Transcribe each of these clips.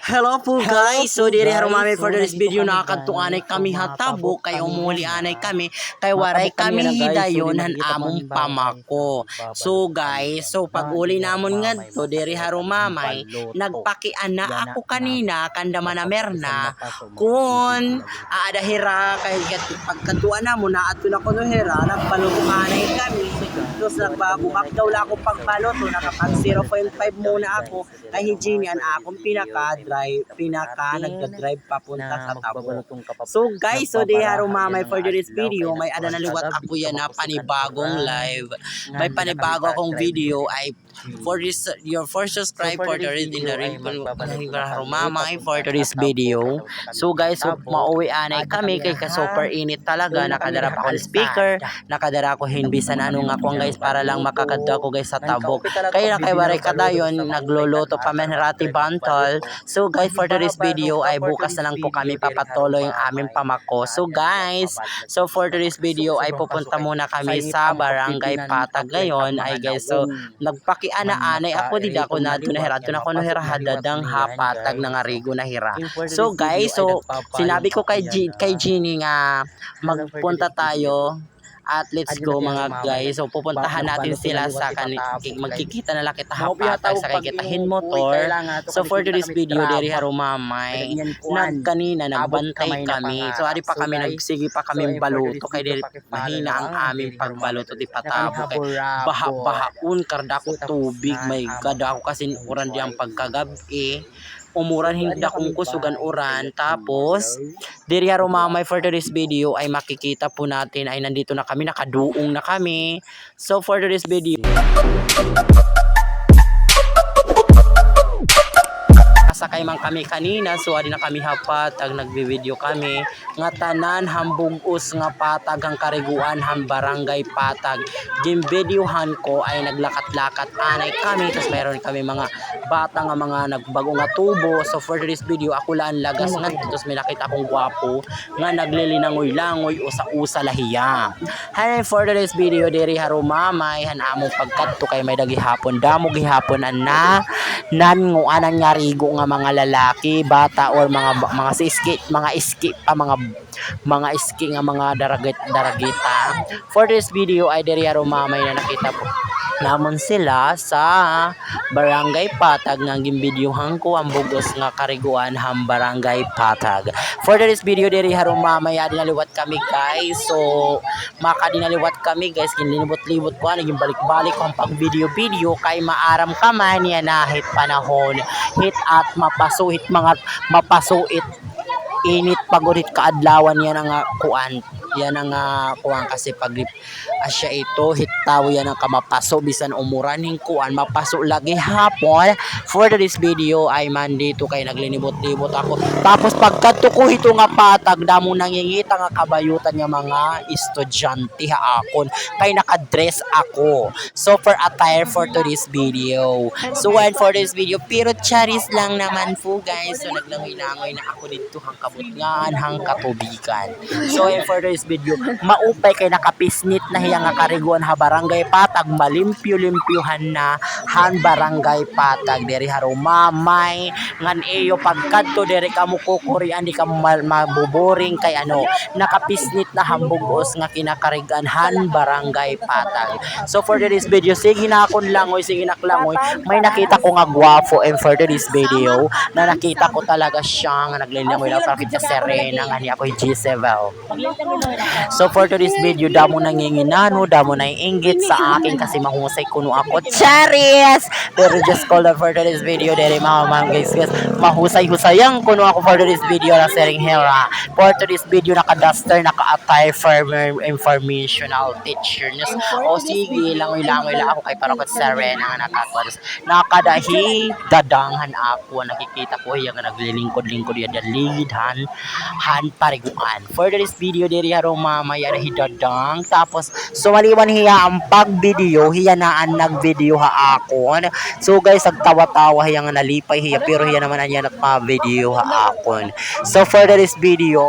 Hello po guys! So diri harumami for this video nakakadtuanay kami hatabo kay umuli anay kami kay waray kami hidayon han among pamako. So guys, pag uli namon ngadto diri harumamay nagpakiana ako kanina kanda manamerna kun aadahira kay pagkatuan namo na ato na kuno hira nagpalukumanay kami. Tapos nagbabukak daw la ako pagbalot nakapag 0.5 muna ako kay higinian akong nagda-drive papunta sa Tabo. So guys, di harumamay for this video, may adanaliwat ako yan na panibagong live. May panibago akong video ay for this your first subscribe for the read in the ring harumamay for this video. So guys, mauwi anay kami kay ka super init talaga, nakadara pa ako ng speaker, nakadara ko hinbisan anong ako guys para lang makakadto ako guys sa Tabo. Kaya na kay waray kadayon nagluluto pa man rati bantol. So guys, for today's video ay bukas na lang po kami papatuloy ang aming pamako. So guys, for today's video ay pupunta muna kami sa Barangay Patag ngayon ay guys. So nagpakiana-anay ako di ako na hira na ko hira hadadang hapatag ng arigo na hira. So guys, sinabi ko kay Jeannie nga magpunta tayo at let's go mga guys. So pupuntahan natin sila sa magkikita na lang kita hapatag sa kikitahin motor. So for today's video diri harumamay kanina nagbantay kami. So ari pa kami nagsige pa kami baluto kay diri mahina ang aming pagbaluto di patabo kay baha-bahaon karda ko tubig may gada ako kasi uran di ang pagkagabi. Umuran hindi akong kusugan uran. Tapos diri harumamay for today's video ay makikita po natin ay nandito na kami, nakaduong na kami. So for today's video sakay man kami kanina, so ari na kami hapatag nagbi-video kami nga tanan hambugos nga patag ang kariguan han Barangay Patag. Gimvideohan ko ay naglakat-lakat anay kami, tapos mayroon kami mga bata nga mga nagbago nga tubo. So for this video ako lang lagas nga, tapos may nakita akong gwapo nga naglilinangoy-langoy usa-usa lahiya. Hay for this video diri harumamay han among pagkadto kay may dagihapon damo gihapon na nanguanan nga rigo nga mga lalaki, bata or mga iski nga mga daragita. For this video ay diri harumamay na nakita po namon sila sa Barangay Patag nga gimbidyohan ko ang bugos nga kariguan ham Barangay Patag. For this video diri harumamay dinaliwat kami guys. So makadinaliwat kami guys, ginlibot-libot ko naging balik-balik ko ang pag video kay maaram ka man yan na hit panahon hit at mapasuhit init pagurit kaadlawan yan ang kuan kasi pag asya ito hitaw yan ang kamapaso bisan umuran hing kuan mapaso lagi hapon. For this video ay mandito kay naglinibot-libot ako, tapos pagkadto ko ito nga patag damo nangingita nga kabayutan nga mga estudyante haakon kay nakadress ako. So for attire for today's video. So and for this video pero charis lang naman po guys. So naglangoy-langoy na ako dito hang kabutngan hang katubigan. So and for this video maupay kay nakapisnit na hiya nga kariguan ha Barangay Patag, malimpyo-limpyuhan na han Barangay Patag diri harumamay ngan iyo pagkadto diri kamo kukurian di ka mabuboring kay nakapisnit na hambugos nga kinakarigan han Barangay Patag. So for this video sige na akon langoy, sige naklangoy, may nakita ko nga gwapo and for this video na nakita ko talaga siya nga naglilangoy lang sa kita Serena nga ni ako G7. So for today's video damo nanginginano, damo na inggit sa akin kasi mahusay kuno ako. Charis! Pero just call for today's video dere mga guys, mahusay-husayang kuno ako for today's video na sering hera. For today's video naka-duster, naka-attire for informational teacher news. O sige, langoy-langoy lang ako kay para ko Serena nga nakakwaras. Nakadahi, dadanghan ako, nakikita ko yung naglilingkod-lingkod yan, dalidhan, han pariguan. For today's video dere harumama yan hidadang. Tapos sumaliwan hiya ang pag-video, hiya na ang nag-video ha akon. So guys, nagtawa-tawa hiya nga nalipay hiya pero hiya naman niya nagpa-video ha akon. So for this video,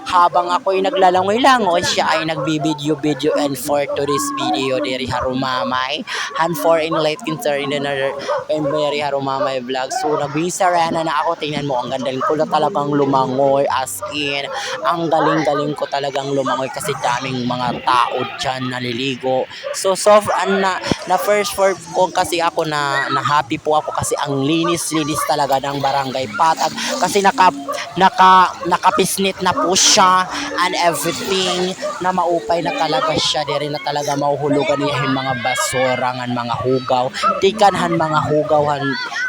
habang ako'y naglalangoy-langoy, siya ay nagbibideo-video and for today's video, diri harumamay, and for in late kinter in another and very harumamay vlog. So nagbisarana na ako, tingnan mo, ang ganda ko na talagang lumangoy, as in, ang galing-galing ko talagang lumangoy kasi daming mga tao dyan naliligo. So na first for ko kasi ako na happy po ako kasi ang linis-linis talaga ng barangay Patag kasi nakapisnit na po siya and everything na maupay na talaga siya, diri na talaga mahuhulugan niya yung mga basurangan, mga hugaw, tikanhan mga hugawan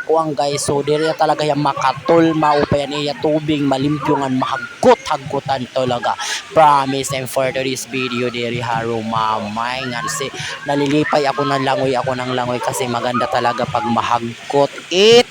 kuang guys. So diri na talaga yung makatul, maupayan niya tubig, malimpyungan, mahagkot-hagkutan talaga. Promise. And for this video, diri harumamay nga si nalilipay ako ng langoy kasi maganda talaga pag mahagkot. It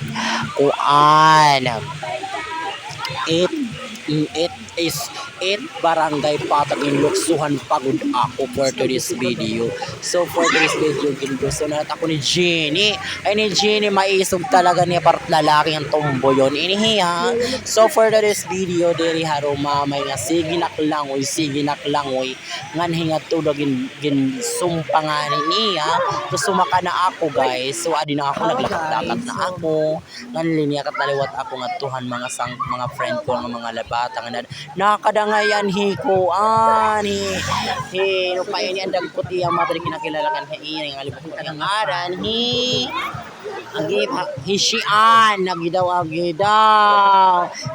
barangay Patag in Luksuhan pagod ako for today's video. So for today's video, gusto na ako ni Jenny. Ay ni Jenny maisog talaga niya part lalaki ang tomboy yon inihiya. So for today's video, diri harumamay nga sige naklangoy ngan hinga tulog gin sumpangan niya. So sumaka na ako guys. So adi na ako naglakat-lakat na ako. Ngan linya kat naliwat ako nga tuhan mga friend ko nga mga labata nga nakadangayan hikuan no pa ini andang puti ang matri kinakilala kan hi nga libot ang ngaran hisian nagidaw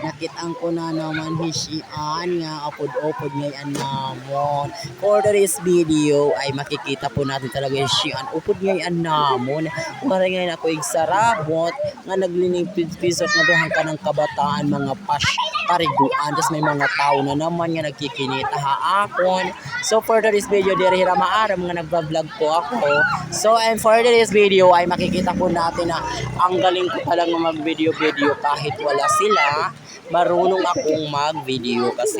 nakitang ko na naman hisian nga upod ngayon namon. For this video ay makikita po natin talaga hisian upod ngayon namon. Para ngayon ako igsarabot nga naglinipisok na duhang ka ng kabataan mga pariguan. Tapos may mga tao na naman nga nagkikinita ha akon. So for this video, diri hiramaaram nga nagba-vlog po ako. So and for this video ay makikita po natin na ang galing ko palang mag-video kahit wala sila. Marunong akong mag-video kasi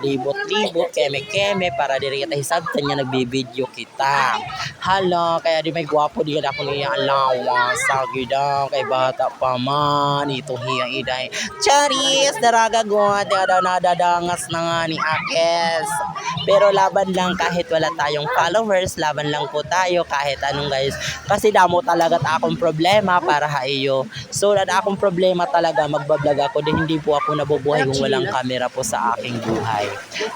libot-libot, keme-keme para diri kita hisabtan nga nagbi-video kita. Hala, kaya di may gwapo di ka ako niya allowance. Sagi daw, kay bata pa man. Ito hiya iday. Charis, daraga god, nadadangas na nga ni Akes. Pero laban lang kahit wala tayong followers, laban lang po tayo kahit anong guys. Kasi damo talaga akong problema para haiyo. So, akong problema talaga magbablog ako din hindi po ako nabubuhay kung walang camera po sa aking buhay.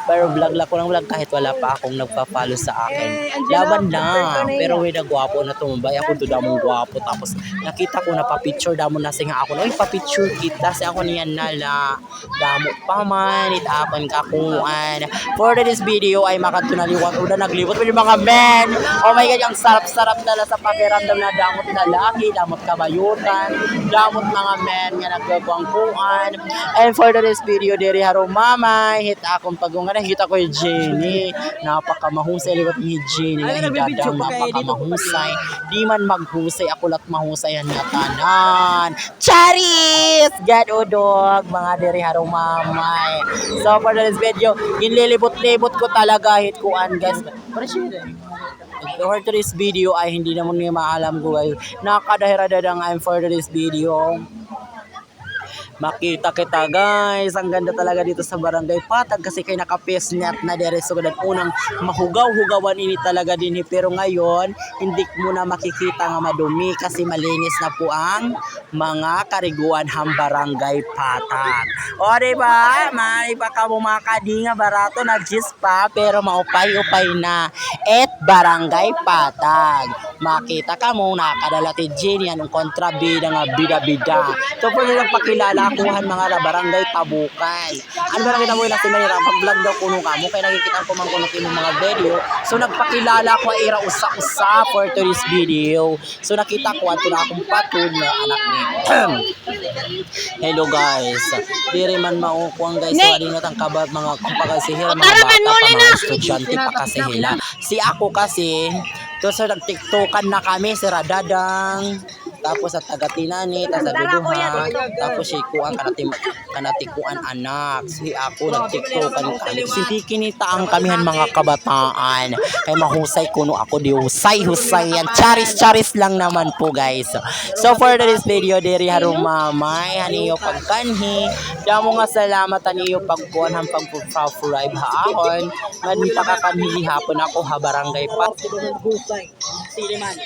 Pero vlog ko lang kahit wala pa akong nagpa-follow sa akin. Laban lang. Pero may nagwapo na tumubay ako doon damong gwapo. Tapos nakita ko na pa-picture damo na singa ako. Oy, pa-picture kita. Kasi ako niyan nala. Damo pa man. Itapon kakuan. For this video ay makatunaliwat. Una nagliwat with mga men. Oh my God, ang sarap-sarap nila sa pakiramdam na damot lalaki, damot kabayutan, damot mga men nga nagkagwangkuan. And for this video, diri harumamay, hit akong pagungan, hita ko yung Jenny. Napakamahusay, liwat ni Jenny. Nahidadang napakamahusay. Di man maghusay, ako lat mahusay ang natanan. Charis! God o dog, mga diri harumamay. So for this video, ginlilibot-libot ko talaga, hit kuan guys. For today's video ay hindi naman nga maalam ko guys. Nakadahira-dadang I'm for today's video. Makita kita guys, ang ganda talaga dito sa Barangay Patag kasi kay naka-pesnet na dire so unang mahugaw-hugawan ini talaga din pero ngayon hindi mo na makikita nga madumi kasi malinis na po ang mga kariguan ham Barangay Patag. O diba, may baka mo makadinga barato nagis pa pero maupay-upay na Barangay Patag. Makita ka mo nakadala ti Jenny anong kontrabida nga bida-bida. So po nilang pakilala kuhan mga barangay Tabukan. Ano barangay Tabukan na sinayra pag-vlog daw kuno ka mo kaya nakikita ko man kuno kimo mga video. So nagpakilala ko ira usa-usa for today's video. So nakita ko ato na akong patud nga anak ni. Hello guys. Diri man maukuang guys so adin natang kabat mga kumpagasihira mga bata pa mga estudyante pa kasi hila. Si ako kasi to sa nag-tiktokan na kami si Radadang. tapos sa taga-tinani ta sa duduha tapos si kuan kanatikuan anak si ako nag-tiktok kani hindi kinita ang kamihan mga kabataan kay mahusay kuno ako di husay yan charis lang naman po guys. So for this video diri harong mamay haniyo pagkanhi damo nga salamat haniyo pagkuan han pag-subscribe haon ngadto pakakanhi hapon ako ha barangay pa. Sige man.